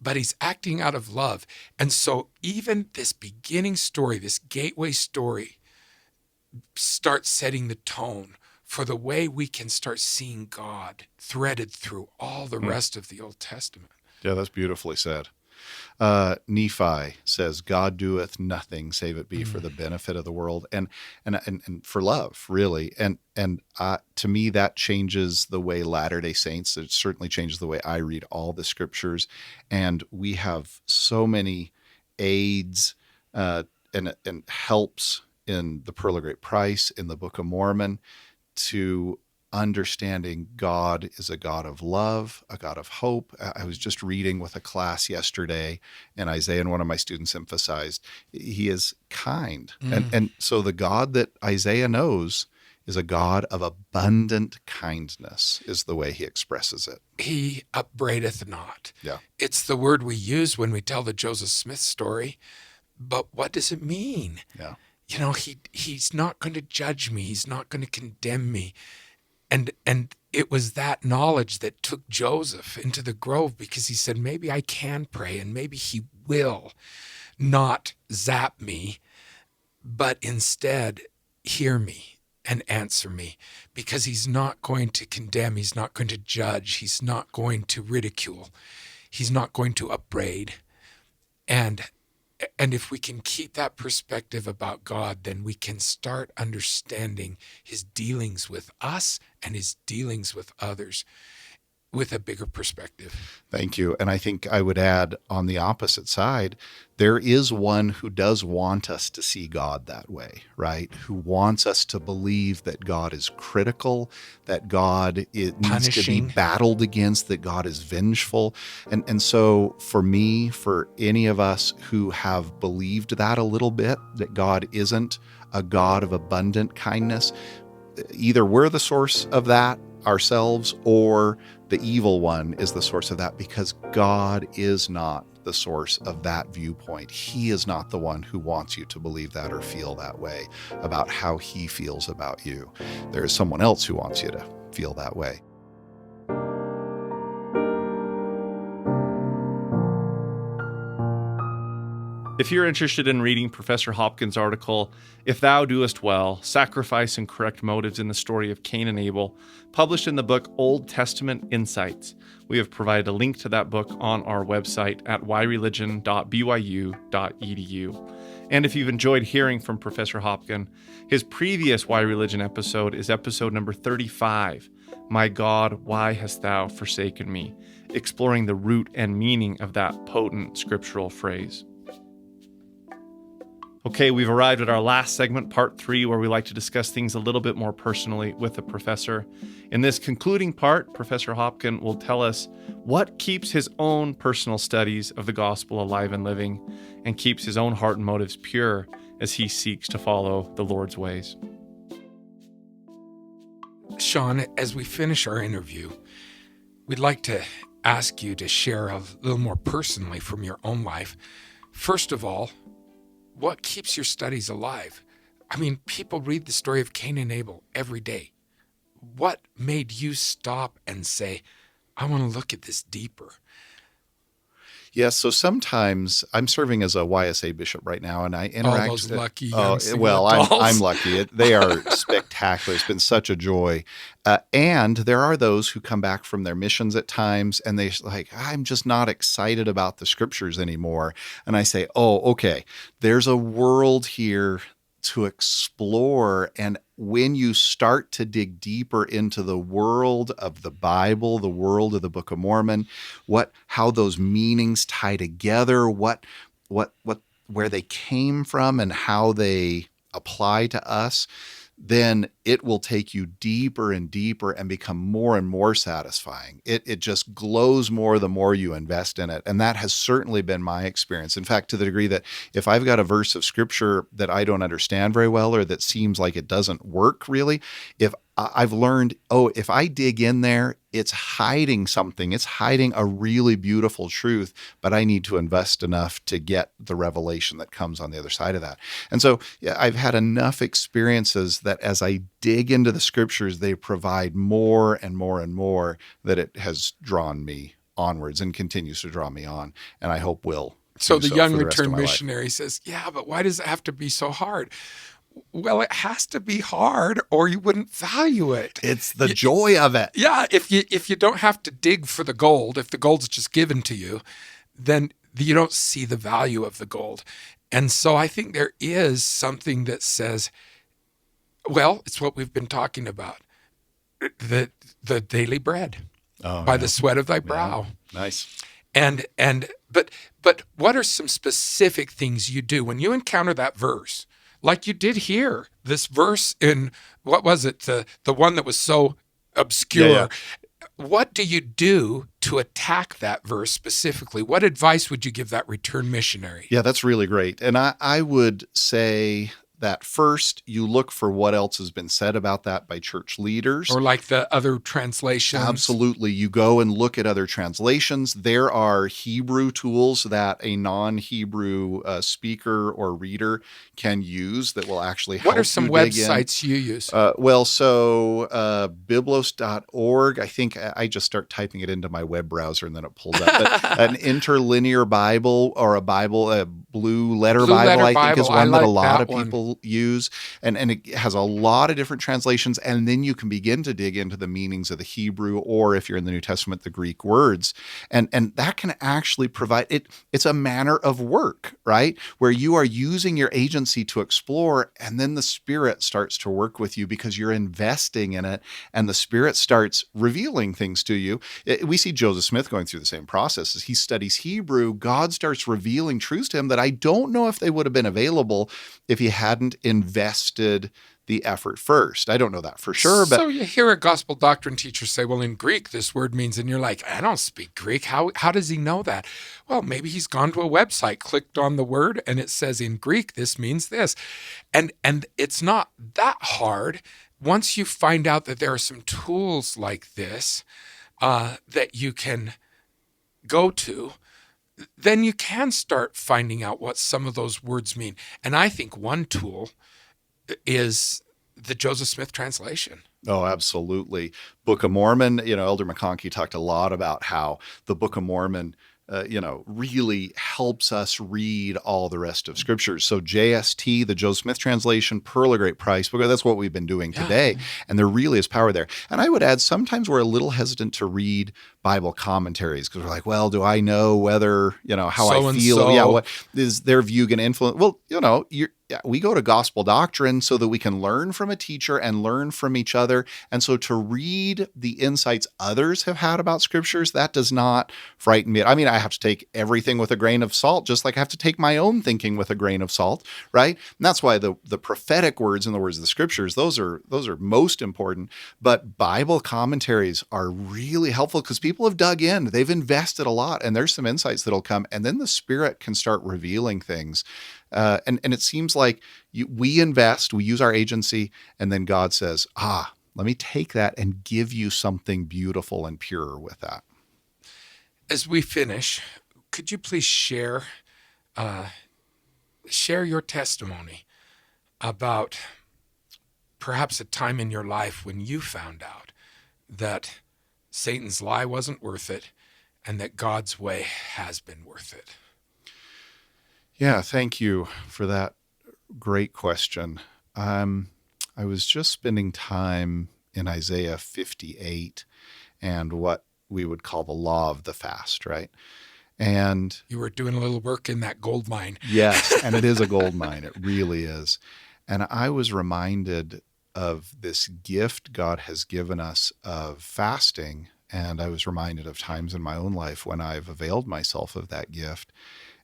but He's acting out of love. And so even this beginning story, this gateway story, starts setting the tone for the way we can start seeing God threaded through all the rest of the Old Testament. Yeah, that's beautifully said. Nephi says, God doeth nothing save it be for the benefit of the world and for love, really. And to me, that changes the way Latter-day Saints, it certainly changes the way I read all the scriptures. And we have so many aids and helps in the Pearl of Great Price, in the Book of Mormon, to understanding God is a God of love, a God of hope. I was just reading with a class yesterday, and Isaiah and one of my students emphasized He is kind. And so the God that Isaiah knows is a God of abundant kindness, is the way he expresses it. He upbraideth not. Yeah. It's the word we use when we tell the Joseph Smith story. But what does it mean? Yeah. He's not going to judge me. He's not going to condemn me. And it was that knowledge that took Joseph into the grove, because he said, maybe I can pray and maybe He will not zap me, but instead hear me and answer me, because He's not going to condemn. He's not going to judge. He's not going to ridicule. He's not going to upbraid. And if we can keep that perspective about God, then we can start understanding His dealings with us and His dealings with others with a bigger perspective. Thank you. And I think I would add, on the opposite side, there is one who does want us to see God that way, right? Who wants us to believe that God is critical, that God needs to be battled against, that God is vengeful. And so for me, for any of us who have believed that a little bit, that God isn't a God of abundant kindness, either we're the source of that ourselves, or the evil one is the source of that, because God is not the source of that viewpoint. He is not the one who wants you to believe that or feel that way about how He feels about you. There is someone else who wants you to feel that way. If If you're interested in reading Professor Hopkin's article, If Thou Doest Well, Sacrifice and Correct Motives in the Story of Cain and Abel, published in the book Old Testament Insights, we have provided a link to that book on our website at yreligion.byu.edu. And if you've enjoyed hearing from Professor Hopkin, his previous Why Religion episode is episode number 35, My God, Why Hast Thou Forsaken Me?, exploring the root and meaning of that potent scriptural phrase. Okay, we've arrived at our last segment, part 3, where we like to discuss things a little bit more personally with the professor. In this concluding part, Professor Hopkin will tell us what keeps his own personal studies of the gospel alive and living, and keeps his own heart and motives pure as he seeks to follow the Lord's ways. Shon, as we finish our interview, we'd like to ask you to share a little more personally from your own life. First of all, what keeps your studies alive? I mean, people read the story of Cain and Abel every day. What made you stop and say, I want to look at this deeper? Yes, so sometimes I'm serving as a YSA bishop right now, and I interact. Oh, those lucky young single I'm adults. lucky. They are spectacular. It's been such a joy. And there are those who come back from their missions at times, and they're like, I'm just not excited about the scriptures anymore. And I say, oh, okay, there's a world here to explore. And when you start to dig deeper into the world of the Bible, the world of the Book of Mormon, how those meanings tie together, where they came from and how they apply to us, then it will take you deeper and deeper and become more and more satisfying. It just glows more the more you invest in it. And that has certainly been my experience. In fact, to the degree that if I've got a verse of scripture that I don't understand very well, or that seems like it doesn't work really, if I've learned, if I dig in there, it's hiding something. It's hiding a really beautiful truth, but I need to invest enough to get the revelation that comes on the other side of that. And so I've had enough experiences that as I dig into the scriptures, they provide more and more and more, that it has drawn me onwards and continues to draw me on, and I hope will. So the young for the rest of return my life. missionary says, yeah, but why does it have to be so hard? Well, it has to be hard or you wouldn't value it. It's the joy of it. Yeah, if you don't have to dig for the gold, if the gold's just given to you, then you don't see the value of the gold. And so I think there is something that says, well, it's what we've been talking about, the daily bread by the sweat of thy brow. Nice. But what are some specific things you do when you encounter that verse? Like you did here, this verse in, what was it? The one that was so obscure. Yeah. What do you do to attack that verse specifically? What advice would you give that return missionary? Yeah, that's really great. And I would say that first, you look for what else has been said about that by church leaders. Or like the other translations? Absolutely. You go and look at other translations. There are Hebrew tools that a non-Hebrew speaker or reader can use that will actually help you. What are some websites you use? Biblos.org. I think I just start typing it into my web browser and then it pulls up. But an interlinear Bible, or a blue letter Bible, I think is one that a lot of people use, and it has a lot of different translations, and then you can begin to dig into the meanings of the Hebrew, or if you're in the New Testament, the Greek words, and that can actually provide it. It's a manner of work, right, where you are using your agency to explore, and then the Spirit starts to work with you because you're investing in it, and the Spirit starts revealing things to you. We see Joseph Smith going through the same process. As he studies Hebrew, God starts revealing truths to him that I don't know if they would have been available if he hadn't invested the effort first. I don't know that for sure. But so you hear a gospel doctrine teacher say, well, in Greek, this word means, and you're like, I don't speak Greek. How does he know that? Well, maybe he's gone to a website, clicked on the word, and it says in Greek, this means this. And it's not that hard. Once you find out that there are some tools like this that you can go to, then you can start finding out what some of those words mean. And I think one tool is the Joseph Smith translation. Oh, absolutely. Book of Mormon, Elder McConkie talked a lot about how the Book of Mormon really helps us read all the rest of scriptures. So JST, the Joe Smith translation, Pearl of Great Price, because that's what we've been doing today. And there really is power there. And I would add, sometimes we're a little hesitant to read Bible commentaries because we're like, well, do I know whether, how I feel? Yeah, what is their view going to influence? Well, we go to gospel doctrine so that we can learn from a teacher and learn from each other. And so to read the insights others have had about scriptures, that does not frighten me. I mean, I have to take everything with a grain of salt, just like I have to take my own thinking with a grain of salt, right? And that's why the prophetic words and the words of the scriptures, those are most important. But Bible commentaries are really helpful because people have dug in, they've invested a lot, and there's some insights that'll come. And then the Spirit can start revealing things. And it seems like we invest, we use our agency, and then God says, let me take that and give you something beautiful and pure with that. As we finish, could you please share your testimony about perhaps a time in your life when you found out that Satan's lie wasn't worth it and that God's way has been worth it? Yeah, thank you for that great question. I was just spending time in Isaiah 58 and what we would call the law of the fast, right? And you were doing a little work in that gold mine. Yes, and it is a gold mine. It really is. And I was reminded of this gift God has given us of fasting, and I was reminded of times in my own life when I've availed myself of that gift.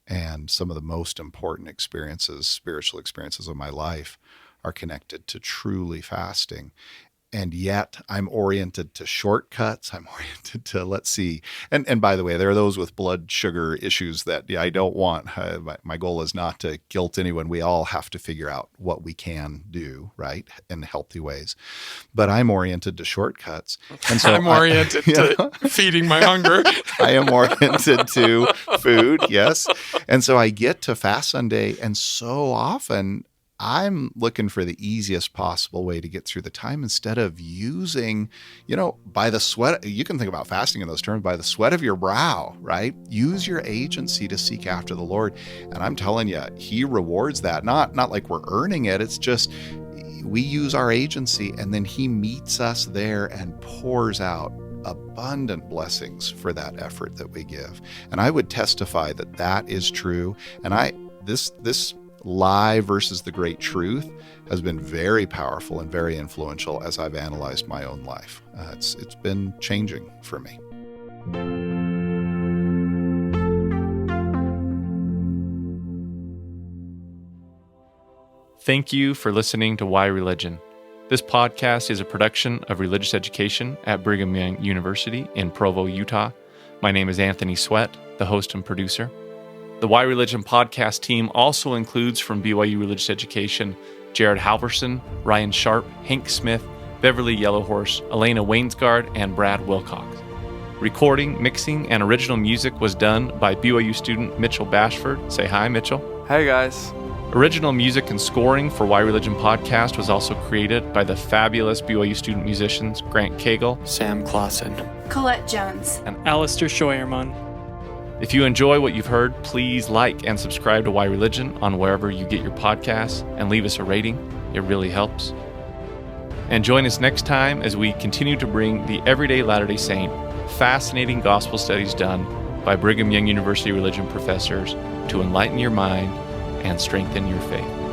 And some of the most important experiences, spiritual experiences of my life are connected to truly fasting. And yet I'm oriented to shortcuts. I'm oriented to, let's see. And by the way, there are those with blood sugar issues that I don't want. My goal is not to guilt anyone. We all have to figure out what we can do, right, in healthy ways. But I'm oriented to shortcuts. And so I'm oriented to feeding my hunger. I am oriented to food, yes. And so I get to Fast Sunday, and so often I'm looking for the easiest possible way to get through the time instead of using, by the sweat. You can think about fasting in those terms, by the sweat of your brow, right? Use your agency to seek after the Lord. And I'm telling you, He rewards that. Not like we're earning it. It's just we use our agency, and then He meets us there and pours out abundant blessings for that effort that we give. And I would testify that is true. And this lie versus the great truth has been very powerful and very influential as I've analyzed my own life. It's been changing for me. Thank you for listening to Why Religion. This podcast is a production of Religious Education at Brigham Young University in Provo, Utah. My name is Anthony Sweat, the host and producer. The Why Religion podcast team also includes from BYU Religious Education, Jared Halverson, Ryan Sharp, Hank Smith, Beverly Yellowhorse, Elena Wainsgard, and Brad Wilcox. Recording, mixing, and original music was done by BYU student Mitchell Bashford. Say hi, Mitchell. Hey, guys. Original music and scoring for Why Religion podcast was also created by the fabulous BYU student musicians Grant Cagle, Sam Clausen, Colette Jones, and Alistair Scheuermann. If you enjoy what you've heard, please like and subscribe to Why Religion on wherever you get your podcasts and leave us a rating. It really helps. And join us next time as we continue to bring the everyday Latter-day Saint fascinating gospel studies done by Brigham Young University religion professors to enlighten your mind and strengthen your faith.